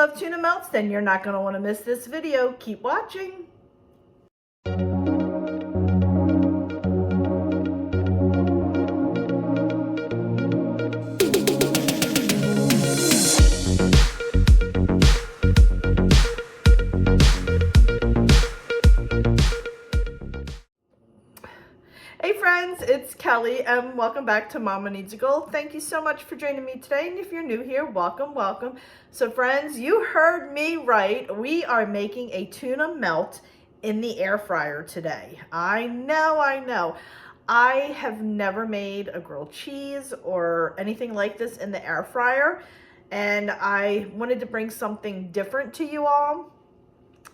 love tuna melts, then you're not going to want to miss this video. Keep watching. Hey friends, it's Kelly and welcome back to Mama Needs a Goal. Thank you so much for joining me today, and if you're new here, welcome, welcome. So friends, you heard me right. We are making a tuna melt in the air fryer today. I know. I have never made a grilled cheese or anything like this in the air fryer, and I wanted to bring something different to you all.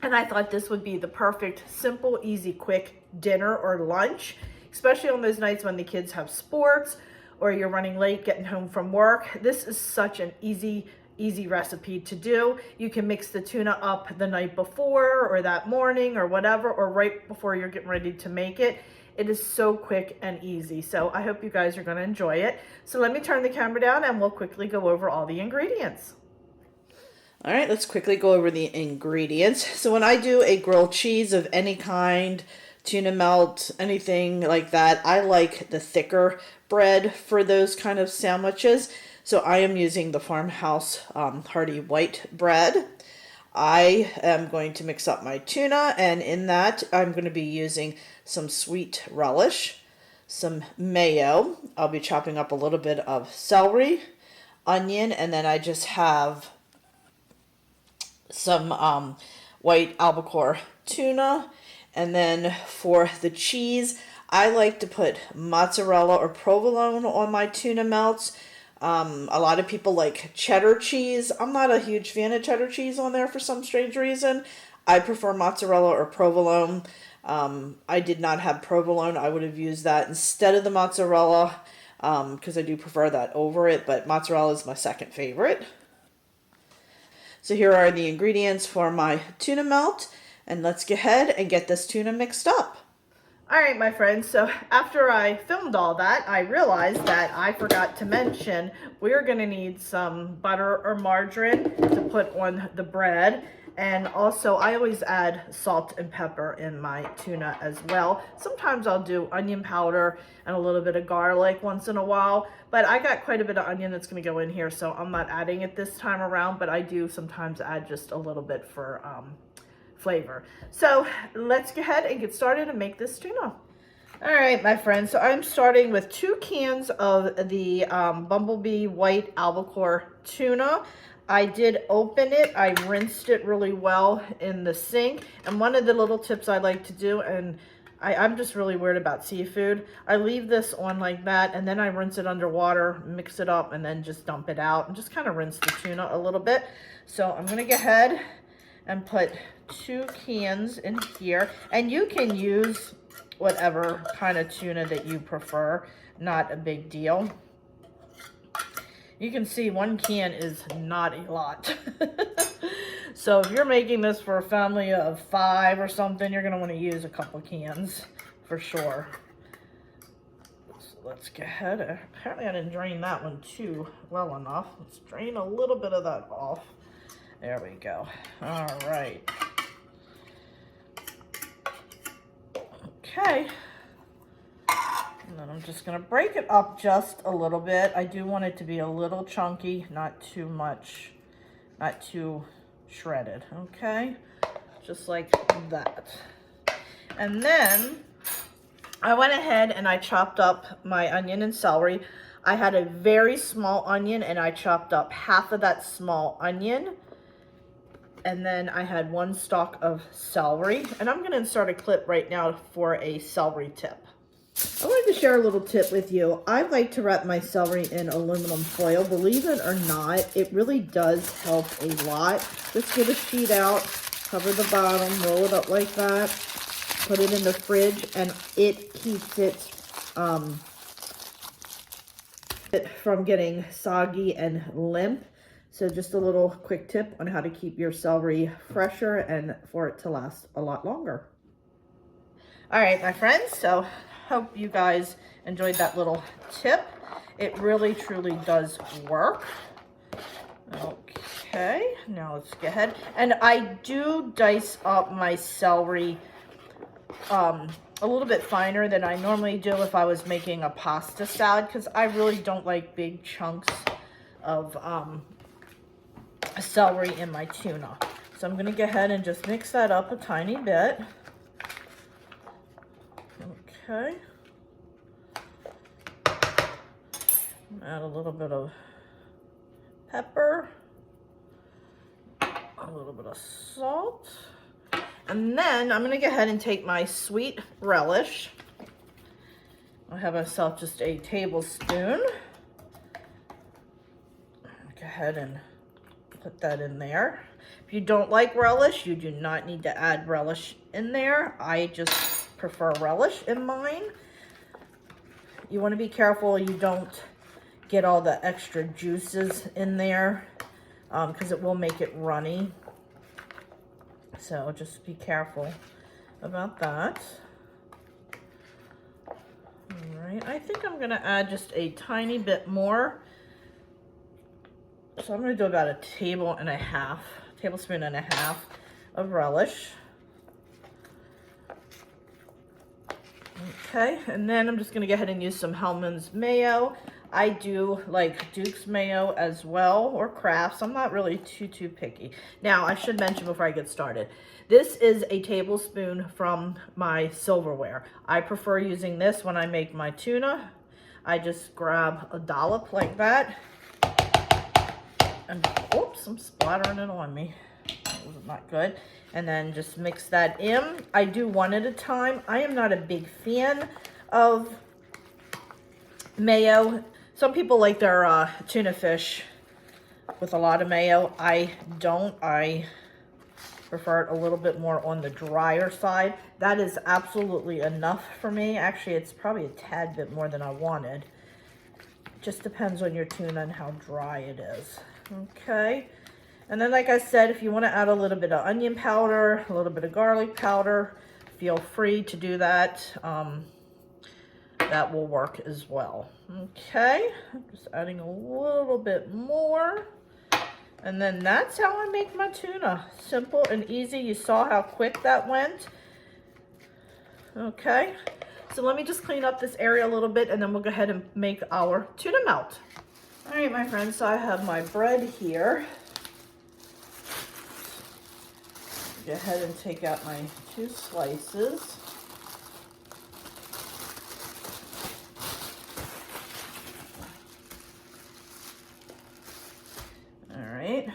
And I thought this would be the perfect, simple, easy, quick dinner or lunch, especially on those nights when the kids have sports or you're running late getting home from work. This is such an easy recipe to do. You can mix the tuna up the night before or that morning or whatever, or right before you're getting ready to make it. It is so quick and easy. So I hope you guys are gonna enjoy it. So let me turn the camera down and we'll quickly go over all the ingredients. All right, let's quickly go over the ingredients. So when I do a grilled cheese of any kind, tuna melt, anything like that, I like the thicker bread for those kind of sandwiches. So I am using the Farmhouse Hearty white bread. I am going to mix up my tuna, and in that I'm going to be using some sweet relish, some mayo. I'll be chopping up a little bit of celery, onion, and then I just have some white albacore tuna. And then for the cheese, I like to put mozzarella or provolone on my tuna melts. A lot of people like cheddar cheese. I'm not a huge fan of cheddar cheese on there for some strange reason. I prefer mozzarella or provolone. I did not have provolone. I would have used that instead of the mozzarella because I do prefer that over it, but mozzarella is my second favorite. So here are the ingredients for my tuna melt. And let's go ahead and get this tuna mixed up. All right, my friends, so after I filmed all that, I realized that I forgot to mention we're gonna need some butter or margarine to put on the bread. And also, I always add salt and pepper in my tuna as well. Sometimes I'll do onion powder and a little bit of garlic once in a while, but I got quite a bit of onion that's gonna go in here, so I'm not adding it this time around, but I do sometimes add just a little bit for flavor. So let's go ahead and get started and make this tuna. All right, my friends, so I'm starting with 2 cans of the Bumblebee white albacore tuna. I did open it. I rinsed it really well in the sink. And one of the little tips I like to do, and I'm just really weird about seafood, I leave this on like that, and then I rinse it underwater, mix it up, and then just dump it out, and just kind of rinse the tuna a little bit. So I'm gonna go ahead and put 2 cans in here, and you can use whatever kind of tuna that you prefer, not a big deal. You can see 1 can is not a lot. So if you're making this for a family of 5 or something, you're gonna want to use a couple cans for sure. So let's go ahead. Apparently I didn't drain that one too well enough. Let's drain a little bit of that off. There we go. All right. Okay. And then I'm just going to break it up just a little bit. I do want it to be a little chunky, not too much, not too shredded. Okay. Just like that. And then I went ahead and I chopped up my onion and celery. I had a very small onion and I chopped up half of that small onion. And then I had 1 stalk of celery, and I'm going to insert a clip right now for a celery tip. I wanted to share a little tip with you. I like to wrap my celery in aluminum foil. Believe it or not, it really does help a lot. Just get a sheet out, cover the bottom, roll it up like that, put it in the fridge, and it keeps it from getting soggy and limp. So just a little quick tip on how to keep your celery fresher and for it to last a lot longer. All right, my friends, so hope you guys enjoyed that little tip. It really, truly does work. Okay. Okay, now let's go ahead. And I do dice up my celery a little bit finer than I normally do if I was making a pasta salad, because I really don't like big chunks of celery in my tuna. So I'm going to go ahead and just mix that up a tiny bit. Okay. Add a little bit of pepper, a little bit of salt, and then I'm going to go ahead and take my sweet relish. I have myself just a tablespoon. Go ahead and put that in there. If you don't like relish, you do not need to add relish in there. I just prefer relish in mine. You want to be careful you don't get all the extra juices in there, because it will make it runny. So just be careful about that. All right, I think I'm going to add just a tiny bit more. So I'm going to do about a tablespoon and a half of relish. Okay, and then I'm just going to go ahead and use some Hellmann's mayo. I do like Duke's mayo as well, or Kraft's. I'm not really too picky. Now, I should mention before I get started, this is a tablespoon from my silverware. I prefer using this when I make my tuna. I just grab a dollop like that. And oops, I'm splattering it on me. That was not good. And then just mix that in. I do one at a time. I am not a big fan of mayo. Some people like their tuna fish with a lot of mayo. I don't. I prefer it a little bit more on the drier side. That is absolutely enough for me. Actually, it's probably a tad bit more than I wanted. Just depends on your tuna and how dry it is. Okay. And then, like I said, if you want to add a little bit of onion powder, a little bit of garlic powder, feel free to do that. That will work as well. Okay, I'm just adding a little bit more. And then that's how I make my tuna. Simple and easy. You saw how quick that went. Okay, so let me just clean up this area a little bit and then we'll go ahead and make our tuna melt. All right, my friends, so I have my bread here. Go ahead and take out my 2 slices. All right,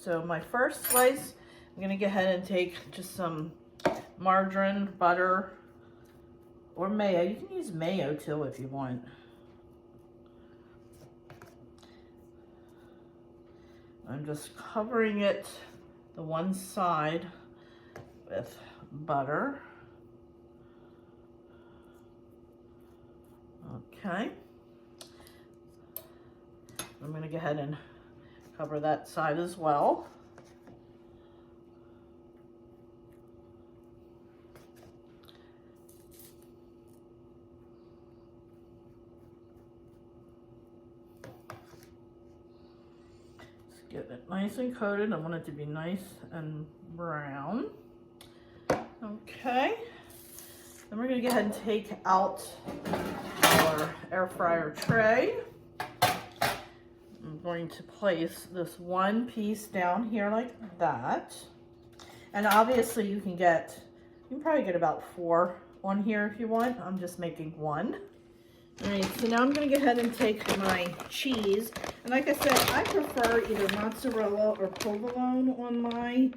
so my first slice, I'm gonna go ahead and take just some margarine, butter, or mayo. You can use mayo too if you want. I'm just covering it, the one side, with butter. Okay. I'm going to go ahead and cover that side as well. Just get it nice and coated. I want it to be nice and brown. Okay. Then we're going to go ahead and take out our air fryer tray. I'm going to place this one piece down here like that. And obviously you can probably get about 4 on here if you want. I'm just making 1. All right, so now I'm going to go ahead and take my cheese. And like I said, I prefer either mozzarella or provolone on my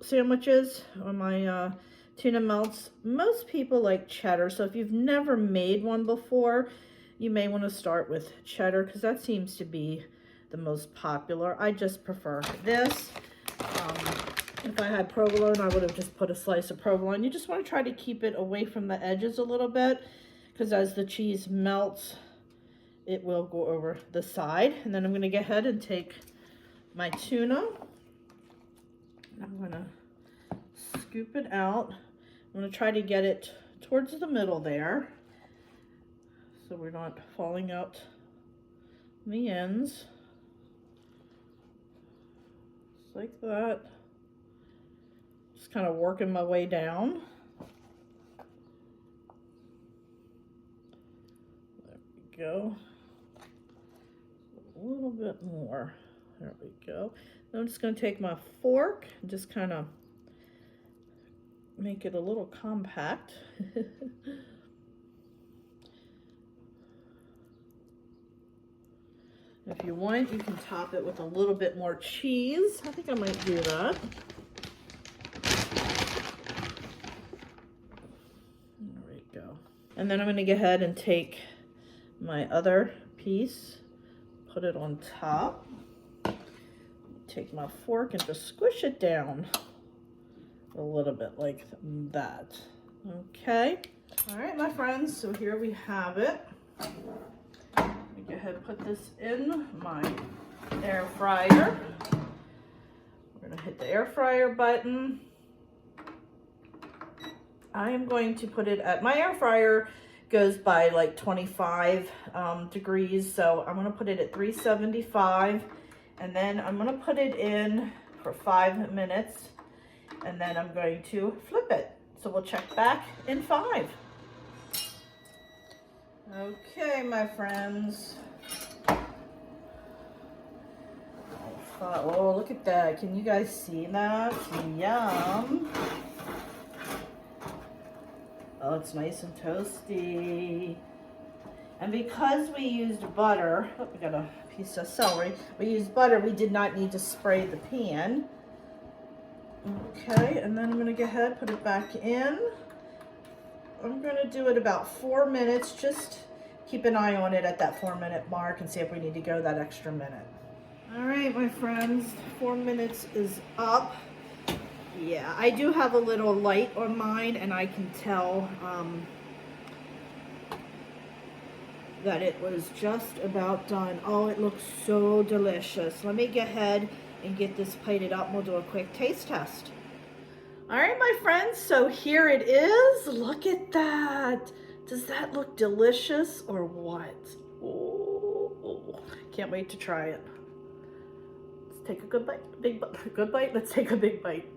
sandwiches, on my tuna melts. Most people like cheddar, so if you've never made one before, you may want to start with cheddar because that seems to be the most popular. I just prefer this. If I had provolone, I would have just put a slice of provolone. You just want to try to keep it away from the edges a little bit because as the cheese melts, it will go over the side. And then I'm going to go ahead and take my tuna. I'm going to scoop it out. I'm going to try to get it towards the middle there so we're not falling out the ends. just like that. Just kind of working my way down. There we go. A little bit more. There we go. Now I'm just going to take my fork and just kind of make it a little compact. If you want, you can top it with a little bit more cheese. I think I might do that. There we go. And then I'm going to go ahead and take my other piece, put it on top. Take my fork and just squish it down a little bit like that. Okay. All right, my friends, so here we have it. Go ahead and put this in my air fryer. We're going to hit the air fryer button. I am going to put it at, my air fryer goes by like 25 degrees, so I'm going to put it at 375, and then I'm going to put it in for 5 minutes, and then I'm going to flip it. So we'll check back in 5. Okay, my friends. Oh, look at that. Can you guys see that? Yum. Oh, it's nice and toasty. And because we used butter, oh, we got a piece of celery. We used butter, we did not need to spray the pan. Okay, and then I'm going to go ahead and put it back in. I'm going to do it about 4 minutes. Just keep an eye on it at that 4-minute mark and see if we need to go that extra minute. All right, my friends, 4 minutes is up. Yeah, I do have a little light on mine, and I can tell that it was just about done. Oh, it looks so delicious. Let me go ahead and get this plated up, and we'll do a quick taste test. All right, my friends, so here it is. Look at that. Does that look delicious or what? Oh, can't wait to try it. Let's take a good bite. Good bite. Let's take a big bite.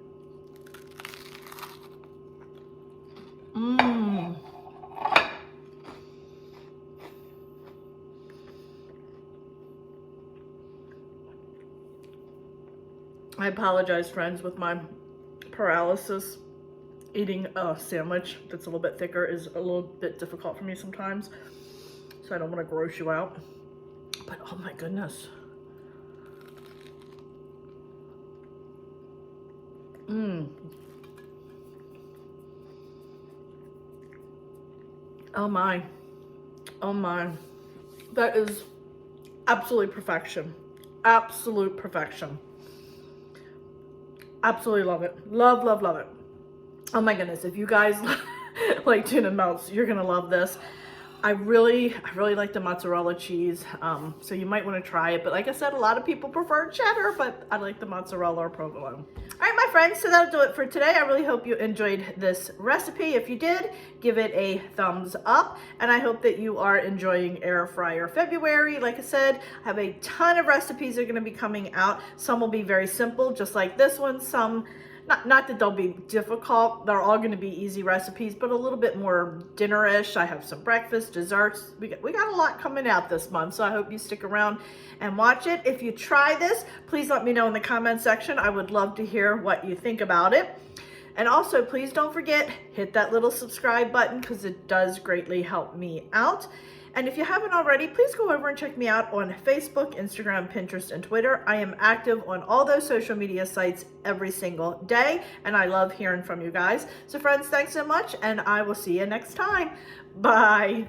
Mmm. I apologize, friends, with my paralysis. Eating a sandwich that's a little bit thicker is a little bit difficult for me sometimes, so I don't want to gross you out. But oh my goodness. Oh my. Oh my. That is absolutely perfection. Absolute perfection. Absolutely love it. Love, love, love it. Oh my goodness, if you guys like tuna melts, you're gonna love this. I really like the mozzarella cheese, so you might want to try it. But like I said, a lot of people prefer cheddar, but I like the mozzarella or provolone. All right, my friends, so that'll do it for today. I really hope you enjoyed this recipe. If you did, give it a thumbs up, and I hope that you are enjoying Air Fryer February. Like I said, I have a ton of recipes that are going to be coming out. Some will be very simple, just like this one. Some not that they'll be difficult. They're all going to be easy recipes, but a little bit more dinner-ish. I have some breakfast, desserts. We got a lot coming out this month, so I hope you stick around and watch it. If you try this, please let me know in the comment section. I would love to hear what you think about it. And also, please don't forget, hit that little subscribe button because it does greatly help me out. And if you haven't already, please go over and check me out on Facebook, Instagram, Pinterest, and Twitter. I am active on all those social media sites every single day, and I love hearing from you guys. So friends, thanks so much, and I will see you next time. Bye.